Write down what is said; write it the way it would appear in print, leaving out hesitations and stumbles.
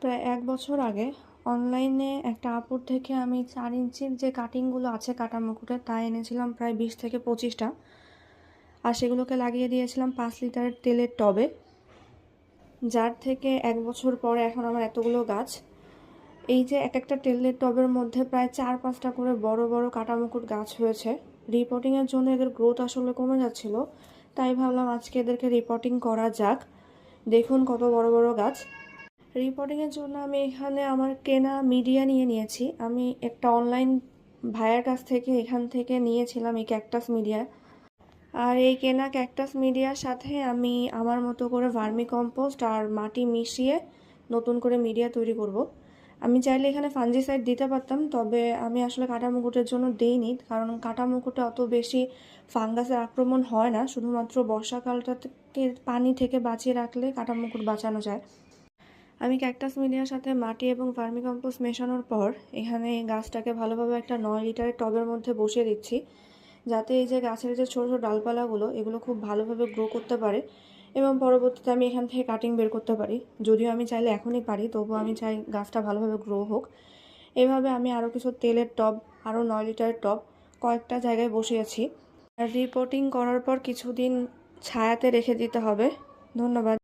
প্রায় ১ বছর আগে অনলাইনে একটা আপুর থেকে আমি ৪ ইঞ্চির যে কাটিংগুলো আছে কাটা মুকুটের তা এনেছিলাম প্রায় ২০ থেকে ২৫টা। আর সেগুলোকে লাগিয়ে দিয়েছিলাম ৫ লিটারের তেলের টবে, যার থেকে ১ বছর পরে এখন আমার এতগুলো গাছ। এই যে এক একটা তেলের টবের মধ্যে প্রায় ৪-৫টা করে বড় বড় কাটা মুকুট গাছ হয়েছে। রিপোর্টিংয়ের জন্য এদের গ্রোথ আসলে কমে যাচ্ছিল, তাই ভাবলাম আজকে এদেরকে রিপোর্টিং করা যাক। দেখুন কত বড় বড় গাছ। রিপোর্টিংয়ের জন্য আমি এখানে আমার কেনা মিডিয়া নিয়ে নিয়েছি। আমি একটা অনলাইন ভাইয়ের কাছ থেকে এখান থেকে নিয়েছিলাম এই ক্যাকটাস মিডিয়া। আর এই কেনা ক্যাকটাস মিডিয়ার সাথে আমি আমার মতো করে ভার্মি কম্পোস্ট আর মাটি মিশিয়ে নতুন করে মিডিয়া তৈরি করব। আমি চাইলে এখানে ফাঞ্জিসাইড দিতে পারতাম, তবে আমি আসলে কাটা মুকুটের জন্য দেইনি, কারণ কাটা মুকুটে অত বেশি ফাঙ্গাসের আক্রমণ হয় না। শুধুমাত্র বর্ষাকালটাকে পানি থেকে বাঁচিয়ে রাখলে কাটা মুকুট বাঁচানো যায়। আমি ক্যাকটাস মিডিয়ার সাথে মাটি এবং ভার্মিকম্পোস্ট মেশানোর পর এখানে গাছটাকে ভালোভাবে একটা ৯ লিটারের টবের মধ্যে বসিয়ে দিচ্ছি, যাতে এই যে গাছের যে ছোটো ছোটো ডালপালাগুলো এগুলো খুব ভালোভাবে গ্রো করতে পারে এবং পরবর্তীতে আমি এখান থেকে কাটিং বের করতে পারি। যদিও আমি চাইলে এখনই পারি, তবুও আমি চাই গাছটা ভালোভাবে গ্রো হোক। এভাবে আমি আরও কিছু তেলের টব, আরও ৯ লিটারের টব কয়েকটা জায়গায় বসিয়েছি। রিপোর্টিং করার পর কিছুদিন ছায়াতে রেখে দিতে হবে। ধন্যবাদ।